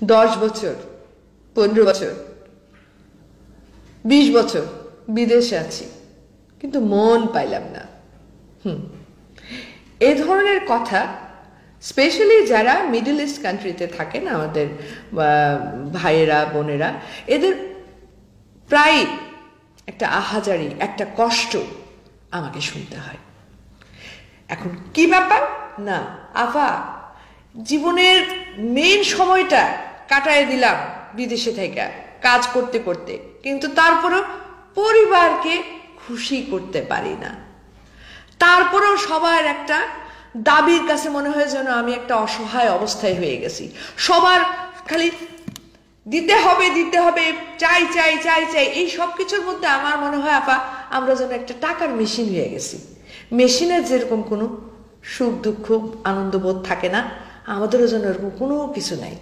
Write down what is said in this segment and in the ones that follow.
10 বছর, 15 বছর, 20 বছর বিদেশে আছি, কিন্তু মন পাইলাম না। এই ধরনের কথা স্পেশালি যারা মিডল ইস্ট কান্ট্রিতে থাকেন, আমাদের ভাইয়েরা বোনেরা, এদের প্রায় একটা আহাজারি, একটা কষ্ট আমাকে শুনতে হয়। এখন কি ব্যাপার না আফা, জীবনের মেইন সময়টা কাটায় দিলাম বিদেশে থেকে কাজ করতে করতে, কিন্তু তারপরেও পরিবারকে খুশি করতে পারি না। তারপরেও সবার একটা দাবির কাছে মনে হয় যেন আমি একটা অসহায় অবস্থায় হয়ে গেছি। সবার খালি দিতে হবে দিতে হবে, চাই চাই চাই চাই, এই সব কিছুর মধ্যে আমার মনে হয় আপা আমরা যেন একটা টাকার মেশিন হয়ে গেছি। মেশিনের যেরকম কোনো সুখ দুঃখ আনন্দবোধ থাকে না, আমাদেরও যেন এরকম কোনো কিছু নাই।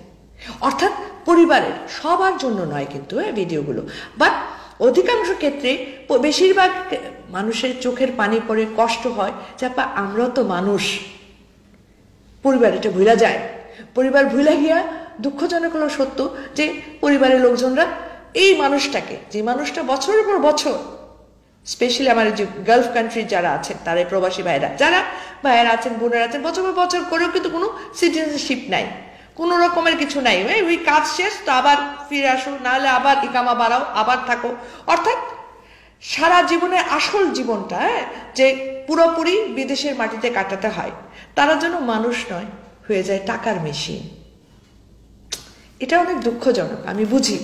অর্থাৎ পরিবারের সবার জন্য নয় কিন্তু ভিডিওগুলো, বাট অধিকাংশ ক্ষেত্রে বেশিরভাগ মানুষের চোখের পানি পড়ে, কষ্ট হয় যে আপা আমরাও তো মানুষ। পরিবার এটা ভুলা যায়, পরিবার ভুলা গিয়া দুঃখজনক হলো সত্য যে পরিবারের লোকজনরা এই মানুষটাকে, যে মানুষটা বছরের পর বছর, স্পেশালি আমার যে গালফ কান্ট্রি যারা আছেন, তারা প্রবাসী ভাইয়েরা, যারা ভাইয়েরা আছেন, বোনেরা আছেন, বছর পর বছর করেও কিন্তু কোনো সিটিজেনশিপ নাই, কোনো রকমের কিছু নাই। ওই কাজ শেষ তো আবার ফিরে আসো, নাহলে আবার ইকামা বাড়াও, আবার থাকো। অর্থাৎ সারা জীবনের আসল জীবনটা যে পুরোপুরি বিদেশের মাটিতে কাটাতে হয়, তারা যেন মানুষ নয়, হয়ে যায় টাকার মেশিন। এটা অনেক দুঃখজনক, আমি বুঝি।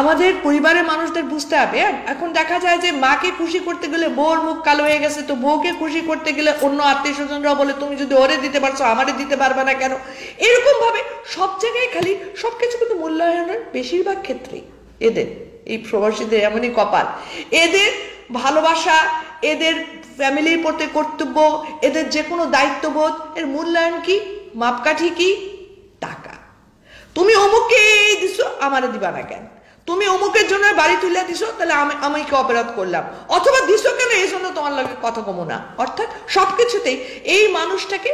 আমাদের পরিবারের মানুষদের বুঝতে হবে। এখন দেখা যায় যে মাকে খুশি করতে গেলে বউর মুখ কালো হয়ে গেছে, তো বউকে খুশি করতে গেলে অন্য আত্মীয় স্বজনরাও বলে তুমি যদি ওরে দিতে পারছো আমারে দিতে পারবে না কেন। এরকম ভাবে সব জায়গায় খালি সবকিছু কিন্তু মূল্যায়নের বেশিরভাগ ক্ষেত্রে এদের, এই প্রবাসীদের এমনই কপাল। এদের ভালোবাসা, এদের ফ্যামিলির প্রতি কর্তব্য, এদের যে কোনো দায়িত্ববোধ, এর মূল্যায়ন কি, মাপকাঠি কি? টাকা। তুমি অমুককে এই দিছো, আমারে দিবা না কেন? তুমি অমুকের জন্য বাড়ি তুলে দিছো, তাহলে আমি কি অপরাধ করলাম? অথবা দিছো কেন, এই জন্য তোমার লাগে কথা কমো না। অর্থাৎ সবকিছুতেই এই মানুষটাকে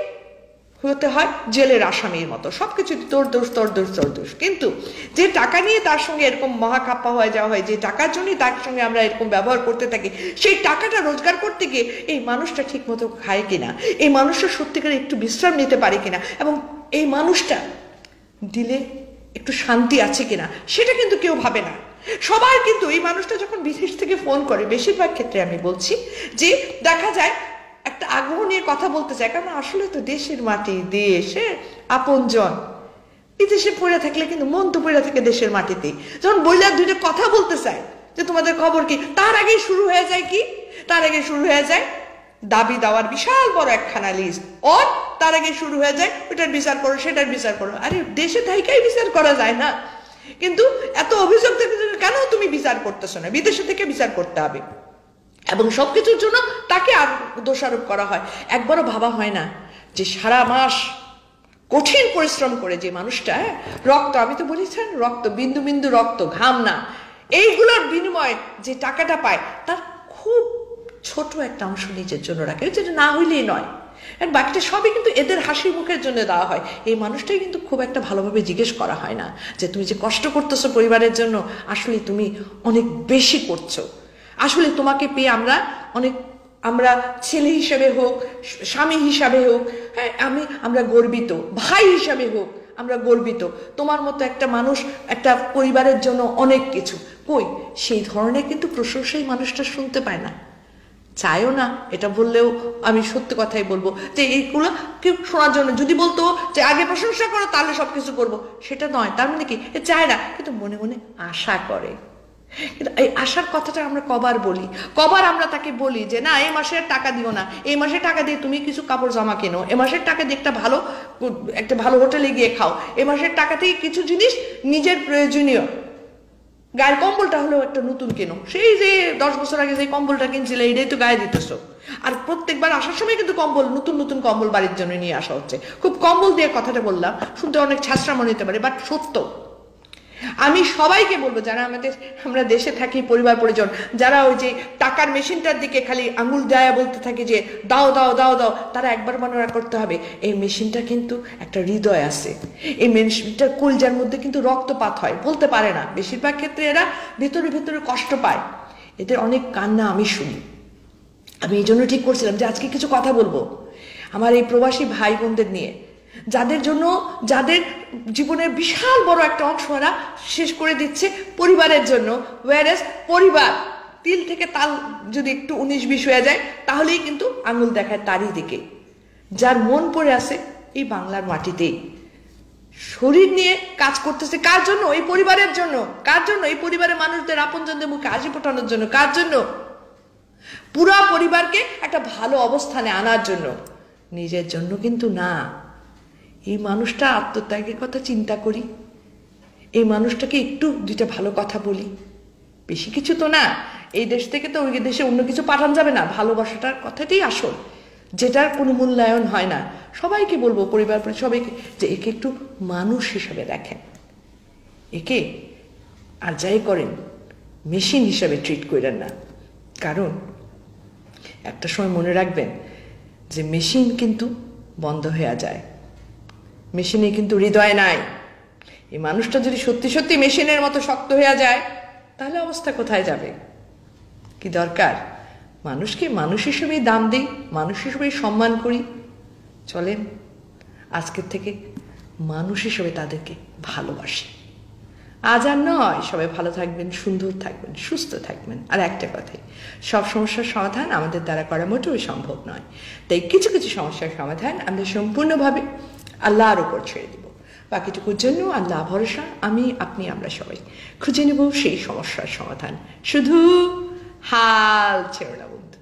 হতে হয় জেলের আসামির মতো, সবকিছু তোর দোষ তোর দোষ তোর দোষ। কিন্তু যে টাকা নিয়ে তার সঙ্গে এরকম মহাকাপ্পা হয়ে যাওয়া হয়, যে টাকার জন্যই তার সঙ্গে আমরা এরকম ব্যবহার করতে থাকি, সেই টাকাটা রোজগার করতে গিয়ে এই মানুষটা ঠিক মতো খায় কিনা, এই মানুষটা সত্যিকারে একটু বিশ্রাম নিতে পারে কিনা, এবং এই মানুষটা দিলে একটু শান্তি আছে কিনা, সেটা কিন্তু কেউ ভাবে না। সবার কিন্তু এই মানুষটা যখন বিদেশ থেকে ফোন করে, বেশিরভাগ ক্ষেত্রে আমি বলছি যে দেখা যায় একটা আগ্রহ নিয়ে কথা বলতে চায়, কারণ আসলে তো দেশের মাটি, দেশে আপনজন। বিদেশে পড়ে থাকলে কিন্তু মন তো পড়ে থাকে দেশের মাটিতে। যখন বইলা দুইটা কথা বলতে চায় যে তোমাদের খবর কি, তার আগে শুরু হয়ে যায় কি, তার আগে শুরু হয়ে যায় দাবি দেওয়ার বিশাল বড় একখানা লিস্ট। ওর তার আগে শুরু হয়ে যায় ওইটার বিচার করো, সেটার বিচার করো। আরে দেশে থাইকাই বিচার করা যায় না, কিন্তু এত অভিযোগ থেকে কেন তুমি বিচার করতেছো না? বিদেশে থেকে বিচার করতে হবে, এবং সবকিছুর জন্য তাকে আর দোষারোপ করা হয়। একবারও ভাবা হয় না যে সারা মাস কঠিন পরিশ্রম করে যে মানুষটা রক্ত, আমি তো বলেছেন রক্ত, বিন্দু বিন্দু রক্ত, ঘাম না, এইগুলোর বিনিময়ে যে টাকাটা পায়, তার খুব ছোট একটা অংশ নিজের জন্য রাখে, যেটা না হইলেই নয়। বাকিটা সবই কিন্তু এদের হাসি মুখের জন্য দেওয়া হয়। এই মানুষটাই কিন্তু খুব একটা ভালোভাবে জিজ্ঞেস করা হয় না যে তুমি যে কষ্ট করতেছো পরিবারের জন্য, আসলে তুমি অনেক বেশি করছো। আসলে তোমাকে পেয়ে আমরা ছেলে হিসেবে হোক, স্বামী হিসাবে হোক, হ্যাঁ আমরা গর্বিত, ভাই হিসাবে হোক আমরা গর্বিত। তোমার মতো একটা মানুষ একটা পরিবারের জন্য অনেক কিছু। কই সেই ধরনের কিন্তু প্রশংসা এই মানুষটা শুনতে পায় না, চায়ও না। এটা বললেও আমি সত্যি কথাই বলবো যে এইগুলো কেউ শোনার জন্য, যদি বলতো যে আগে প্রশংসা করো তাহলে সবকিছু করবো, সেটা নয়। তার মানে কি চায় না, কিন্তু মনে মনে আশা করে। কিন্তু এই আশার কথাটা আমরা কবার বলি, কবার আমরা তাকে বলি যে না এই মাসের টাকা দিও না, এই মাসের টাকা দিয়ে তুমি কিছু কাপড় জামা কেনো, এ মাসের টাকা দিয়ে একটা ভালো হোটেলে গিয়ে খাও, এ মাসের টাকা দিয়ে কিছু জিনিস নিজের প্রয়োজনীয়, গায়ের কম্বলটা হলেও একটা নতুন কেনো, সেই যে 10 বছর আগে যে কম্বলটা কিনছিলে এটাই তো গায়ে দিতেছো। আর প্রত্যেকবার আসার সময় কিন্তু কম্বল, নতুন নতুন কম্বল বাড়ির জন্য নিয়ে আসা হচ্ছে। খুব কম্বল দিয়ে কথাটা বললাম, শুনতে অনেক ছাত্রা মনে হতে পারে, বাট সত্য। আমি সবাইকে বলবো, যারা আমরা দেশে থাকি, পরিবার পরিজন, যারা ওই যে টাকার মেশিনটার দিকে খালি আঙুল দেয়া বলতে থাকে যে দাও দাও দাও দাও, তারা একবার মনে করতে হবে এই মেশিনটা কিন্তু একটা হৃদয় আছে, এই মেশিনটার কলজার মধ্যে কিন্তু রক্তপাত হয়, বলতে পারে না। বেশিরভাগ ক্ষেত্রে এরা ভেতরে ভেতরে কষ্ট পায়, এদের অনেক কান্না আমি শুনি। আমি এই জন্য ঠিক করছিলাম যে আজকে কিছু কথা বলবো আমার এই প্রবাসী ভাই বোনদের নিয়ে, যাদের জন্য, যাদের জীবনের বিশাল বড় একটা অংশ ওরা শেষ করে দিচ্ছে পরিবারের জন্য। ওয়ারেস পরিবার তিল থেকে তাল যদি একটু 19-20 হয়ে যায় তাহলেই কিন্তু আঙুল দেখায় তারই দিকে। যার মন পড়ে আছে এই বাংলার মাটিতেই, শরীর নিয়ে কাজ করতেছে কার জন্য? এই পরিবারের জন্য। কার জন্য? এই পরিবারের মানুষদের, আপনজনদের মুখে হাসি ফোটানোর জন্য। কার জন্য? পুরা পরিবারকে একটা ভালো অবস্থানে আনার জন্য, নিজের জন্য কিন্তু না। এই মানুষটা আত্মত্যাগের কথা চিন্তা করি, এই মানুষটাকে একটু দুইটা ভালো কথা বলি, বেশি কিছু তো না। এই দেশ থেকে তো ওই দেশে অন্য কিছু পাঠানো যাবে না, ভালোবাসাটার কথাটাই আসল, যেটার কোনো মূল্যায়ন হয় না। সবাইকে বলবো, পরিবার সবাইকে, যে একে একটু মানুষ হিসাবে দেখেন, একে আর যাই করেন মেশিন হিসাবে ট্রিট করেন না। কারণ একটা সময় মনে রাখবেন যে মেশিন কিন্তু বন্ধ হয়ে যায়, মেশিনে কিন্তু হৃদয় নাই। এই মানুষটা যদি সত্যি সত্যি মেশিনের মতো শক্ত হয়ে যায় তাহলে অবস্থা কোথায় যাবে? কি দরকার? মানুষকে মানুষ হিসেবেই দাম দিই, মানুষ হিসেবেই সম্মান করি। চলেন আজকের থেকে মানুষ হিসেবে তাদেরকে ভালোবাসি। আজ আর নয়, সবাই ভালো থাকবেন, সুন্দর থাকবেন, সুস্থ থাকবেন। আর একটা কথাই, সব সমস্যার সমাধান আমাদের দ্বারা করা মোটেও সম্ভব নয়। তাই কিছু কিছু সমস্যার সমাধান আমরা সম্পূর্ণভাবে আল্লাহর উপর ছেড়ে দিব। বাকিটুকুর জন্য আল্লাহ ভরসা, আমি, আপনি, আমরা সবাই খুঁজে নেব সেই সমস্যার সমাধান। শুধু হাল ছেড়ো না বন্ধু।